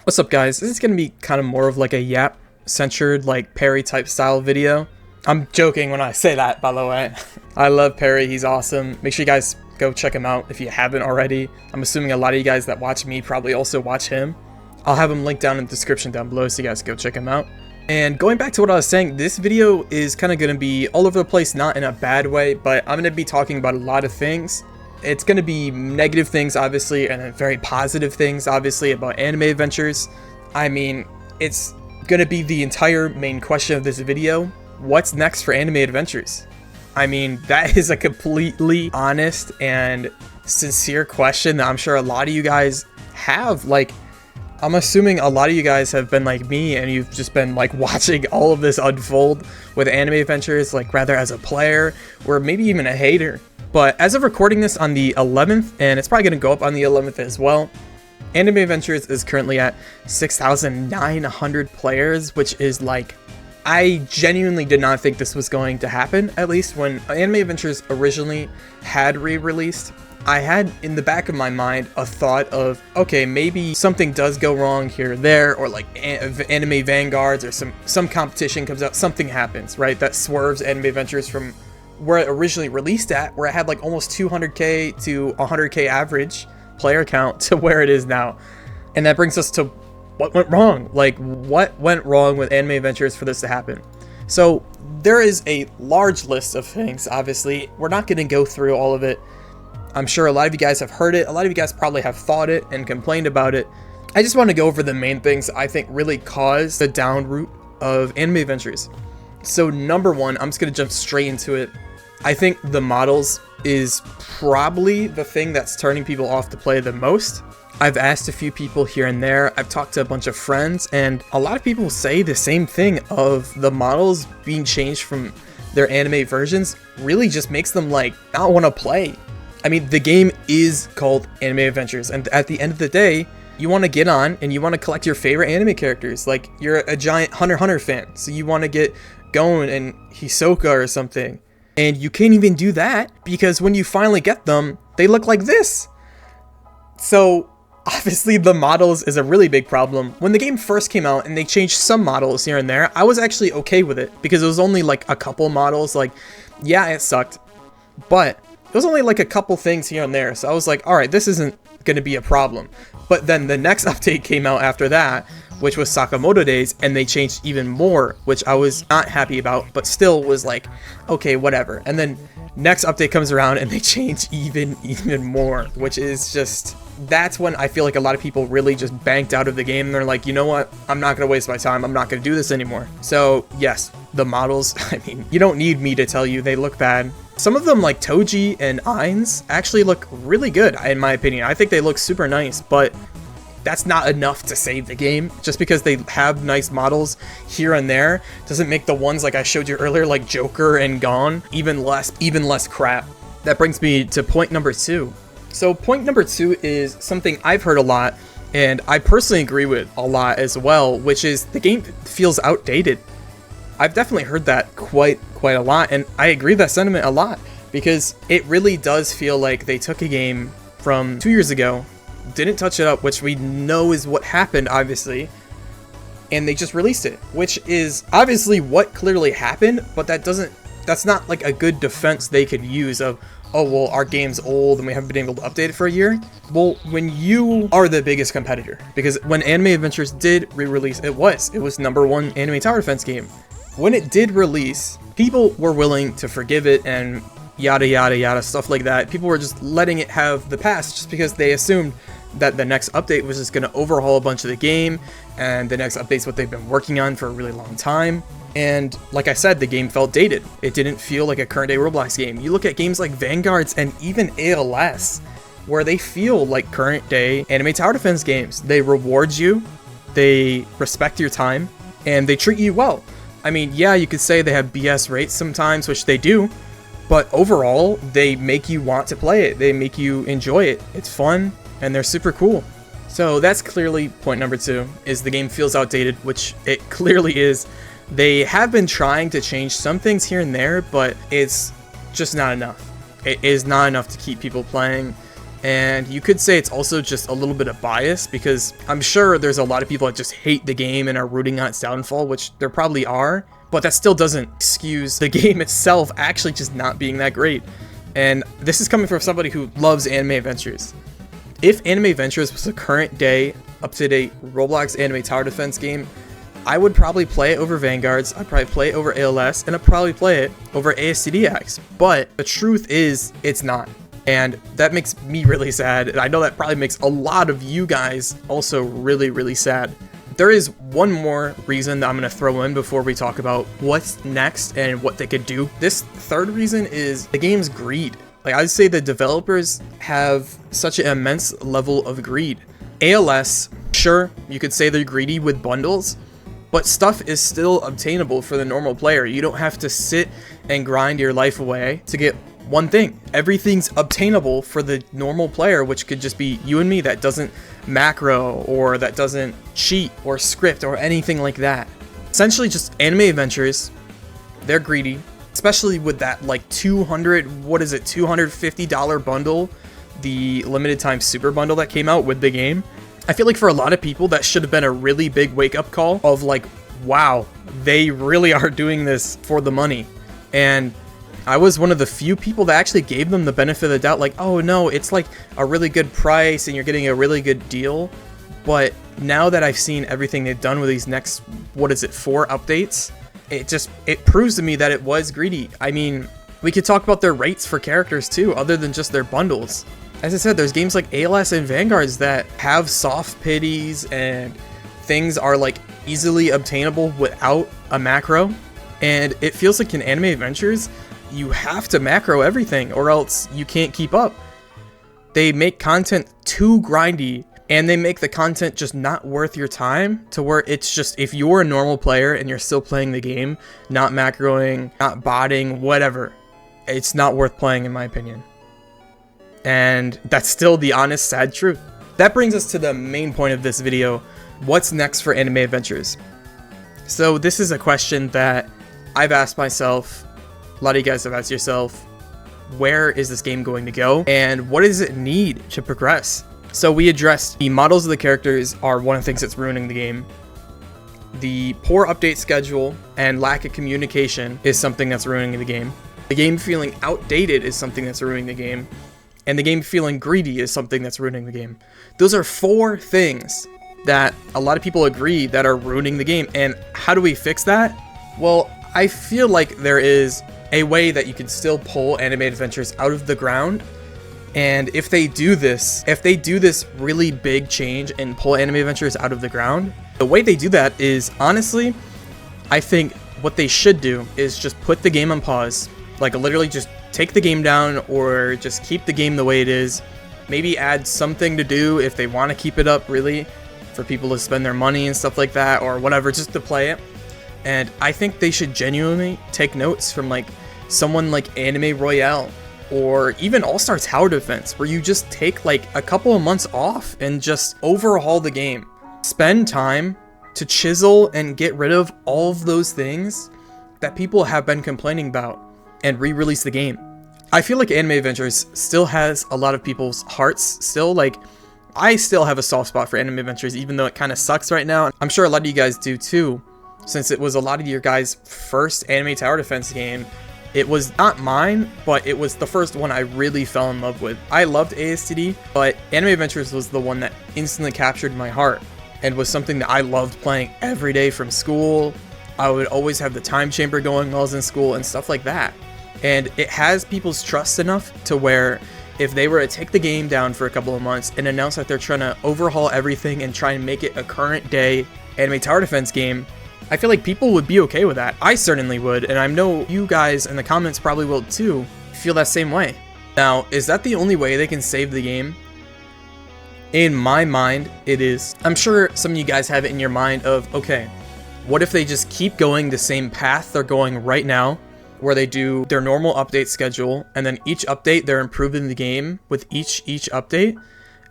What's up, guys? This is gonna be kind of more of like a yap centered, like Perry type style video. I'm joking when I say that, by the way. I love Perry, he's awesome. Make sure you guys go check him out if you haven't already. I'm assuming a lot of you guys that watch me probably also watch him. I'll have him linked down in the description down below so you guys go check him out. And going back to what I was saying, this video is kind of going to be all over the place, not in a bad way, but I'm going to be talking about a lot of things. It's going to be negative things, obviously, and then very positive things, obviously, about anime adventures. I mean, it's going to be the entire main question of this video. What's next for anime adventures? I mean, that is a completely honest and sincere question that I'm sure a lot of you guys have. Like, I'm assuming a lot of you guys have been like me and you've just been like watching all of this unfold with anime adventures, like rather as a player or maybe even a hater. But as of recording this on the 11th, and it's probably going to go up on the 11th as well, Anime Adventures is currently at 6,900 players, which is like, I genuinely did not think this was going to happen. At least when Anime Adventures originally had re-released, I had in the back of my mind a thought of, okay, maybe something does go wrong here or there, or like Anime Vanguards or some competition comes out, something happens, right? That swerves Anime Adventures from where it originally released at, where it had like almost 200k to 100k average player count to where it is now. And that brings us to what went wrong. Like, what went wrong with Anime Adventures for this to happen? So there is a large list of things, obviously. We're not going to go through all of it. I'm sure a lot of you guys have heard it. A lot of you guys probably have thought it and complained about it. I just want to go over the main things I think really caused the down route of Anime Adventures. So number one, I'm just going to jump straight into it. I think the models is probably the thing that's turning people off to play the most. I've asked a few people here and there. I've talked to a bunch of friends, and a lot of people say the same thing of the models being changed from their anime versions really just makes them like not want to play. I mean, the game is called Anime Adventures, and at the end of the day, you want to get on and you want to collect your favorite anime characters. Like, you're a giant Hunter x Hunter fan, so you want to get Gon and Hisoka or something. And you can't even do that because when you finally get them, they look like this. So obviously the models is a really big problem. When the game first came out and they changed some models here and there, I was actually okay with it because it was only like a couple models. Like, yeah, it sucked, but it was only like a couple things here and there. So I was like, all right, this isn't going to be a problem. But then the next update came out after that, which was Sakamoto Days, and they changed even more, which I was not happy about, but still was like, okay, whatever. And then next update comes around and they change even more, which is just, that's when I feel like a lot of people really just banked out of the game. They're like, you know what? I'm not going to waste my time. I'm not going to do this anymore. So yes, the models, I mean, you don't need me to tell you they look bad. Some of them, like Toji and Ainz, actually look really good, in my opinion. I think they look super nice, but that's not enough to save the game. Just because they have nice models here and there doesn't make the ones like I showed you earlier, like Joker and Gon, even less crap. That brings me to point number two. So point number two is something I've heard a lot, and I personally agree with a lot as well, which is the game feels outdated. I've definitely heard that quite a lot, and I agree with that sentiment a lot, because it really does feel like they took a game from 2 years ago, didn't touch it up, which we know is what happened, obviously, and they just released it, which is obviously what clearly happened, but that's not like a good defense they could use of, oh, well, our game's old and we haven't been able to update it for a year. Well, when you are the biggest competitor, because when Anime Adventures did re-release, it was #1 anime tower defense game. When it did release, people were willing to forgive it and yada yada yada, stuff like that. People were just letting it have the past just because they assumed that the next update was just going to overhaul a bunch of the game, and the next update's what they've been working on for a really long time. And like I said, the game felt dated. It didn't feel like a current day Roblox game. You look at games like Vanguards and even ALS, where they feel like current day anime tower defense games. They reward you, they respect your time, and they treat you well. I mean, yeah, you could say they have BS rates sometimes, which they do, but overall, they make you want to play it. They make you enjoy it. It's fun, and they're super cool. So that's clearly point number two, is the game feels outdated, which it clearly is. They have been trying to change some things here and there, but it's just not enough. It is not enough to keep people playing. And you could say it's also just a little bit of bias, because I'm sure there's a lot of people that just hate the game and are rooting on its downfall, which there probably are, but that still doesn't excuse the game itself actually just not being that great. And this is coming from somebody who loves Anime Adventures. If Anime Adventures was a current day, up-to-date Roblox anime tower defense game, I would probably play it over Vanguards, I'd probably play it over ALS, and I'd probably play it over ASTDX. But the truth is, it's not. And that makes me really sad. And I know that probably makes a lot of you guys also really, really sad. There is one more reason that I'm going to throw in before we talk about what's next and what they could do. This third reason is the game's greed. Like, I'd say the developers have such an immense level of greed. ALS, sure, you could say they're greedy with bundles, but stuff is still obtainable for the normal player. You don't have to sit and grind your life away to get one thing. Everything's obtainable for the normal player, which could just be you and me that doesn't macro or that doesn't cheat or script or anything like that. Essentially just Anime Adventures. They're greedy, especially with that like $250 bundle, the limited time super bundle that came out with the game. I feel like for a lot of people that should have been a really big wake up call of like, wow, they really are doing this for the money. And I was one of the few people that actually gave them the benefit of the doubt, like, oh no, it's like a really good price and you're getting a really good deal. But now that I've seen everything they've done with these next, 4 updates, it proves to me that it was greedy. I mean, we could talk about their rates for characters too, other than just their bundles. As I said, there's games like ALS and Vanguards that have soft pities and things are like easily obtainable without a macro. And it feels like in Anime Adventures, you have to macro everything or else you can't keep up. They make content too grindy and they make the content just not worth your time, to where it's just, if you're a normal player and you're still playing the game, not macroing, not botting, whatever, it's not worth playing in my opinion. And that's still the honest, sad truth. That brings us to the main point of this video. What's next for Anime Adventures? So this is a question that I've asked myself. A lot of you guys have asked yourself, where is this game going to go? And what does it need to progress? So we addressed the models of the characters are one of the things that's ruining the game. The poor update schedule and lack of communication is something that's ruining the game. The game feeling outdated is something that's ruining the game. And the game feeling greedy is something that's ruining the game. Those are 4 things that a lot of people agree that are ruining the game. And how do we fix that? Well, I feel like there is a way that you can still pull Anime Adventures out of the ground. And if they do this really big change and pull Anime Adventures out of the ground, the way they do that is, honestly, I think what they should do is just put the game on pause. Like, literally just take the game down or just keep the game the way it is. Maybe add something to do if they want to keep it up, really, for people to spend their money and stuff like that, or whatever, just to play it. And I think they should genuinely take notes from like someone like Anime Royale or even All-Star Tower Defense, where you just take like a couple of months off and just overhaul the game. Spend time to chisel and get rid of all of those things that people have been complaining about and re-release the game. I feel like Anime Adventures still has a lot of people's hearts. Still, like, I still have a soft spot for Anime Adventures, even though it kind of sucks right now. I'm sure a lot of you guys do too, since it was a lot of your guys' first anime tower defense game. It was not mine, but it was the first one I really fell in love with. I loved ASTD, but Anime Adventures was the one that instantly captured my heart and was something that I loved playing every day from school. I would always have the time chamber going while I was in school and stuff like that. And it has people's trust enough to where if they were to take the game down for a couple of months and announce that they're trying to overhaul everything and try and make it a current day anime tower defense game, I feel like people would be okay with that. I certainly would, and I know you guys in the comments probably will too, feel that same way. Now, is that the only way they can save the game? In my mind, it is. I'm sure some of you guys have it in your mind of, okay, what if they just keep going the same path they're going right now, where they do their normal update schedule, and then each update they're improving the game with each update,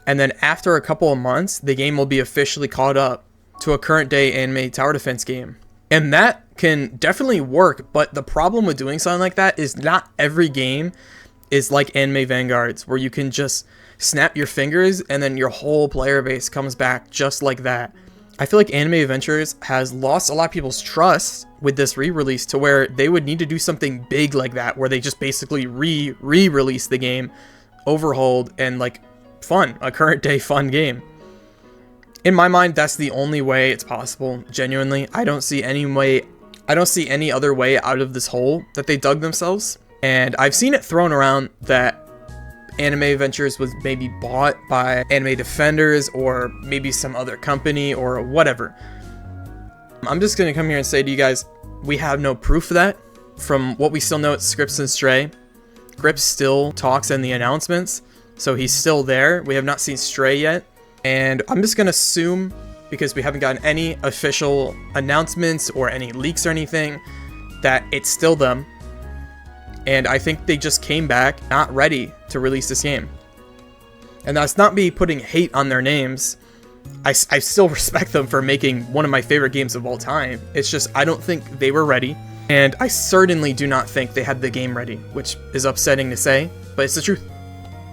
and then after a couple of months, the game will be officially caught up to a current day anime tower defense game. And that can definitely work, but the problem with doing something like that is not every game is like Anime Vanguards, where you can just snap your fingers and then your whole player base comes back just like that. I feel like Anime Adventures has lost a lot of people's trust with this re-release to where they would need to do something big like that, where they just basically re-release the game, overhauled, and like fun, a current day fun game. In my mind, that's the only way it's possible. Genuinely, I don't see any other way out of this hole that they dug themselves. And I've seen it thrown around that Anime Adventures was maybe bought by Anime Defenders or maybe some other company or whatever. I'm just gonna come here and say to you guys, we have no proof of that. From what we still know, it's Scripps and Stray. Grips still talks in the announcements, so he's still there. We have not seen Stray yet, and I'm just gonna assume, because we haven't gotten any official announcements or any leaks or anything, that it's still them. And I think they just came back not ready to release this game. And that's not me putting hate on their names. I still respect them for making one of my favorite games of all time. It's just I don't think they were ready. And I certainly do not think they had the game ready, which is upsetting to say, but it's the truth.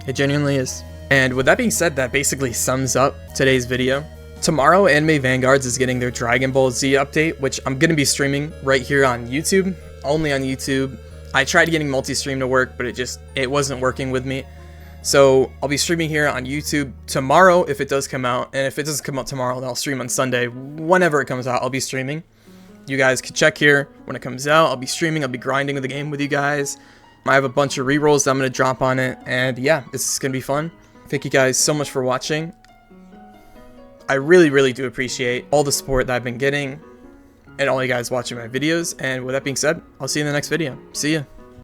It genuinely is. And with that being said, that basically sums up today's video. Tomorrow, Anime Vanguards is getting their Dragon Ball Z update, which I'm going to be streaming right here on YouTube. Only on YouTube. I tried getting multi-stream to work, but it wasn't working with me. So I'll be streaming here on YouTube tomorrow if it does come out. And if it doesn't come out tomorrow, then I'll stream on Sunday. Whenever it comes out, I'll be streaming. You guys can check here when it comes out. I'll be streaming. I'll be grinding the game with you guys. I have a bunch of rerolls that I'm going to drop on it. And yeah, this is going to be fun. Thank you guys so much for watching. I really, really do appreciate all the support that I've been getting and all you guys watching my videos. And with that being said, I'll see you in the next video. See ya.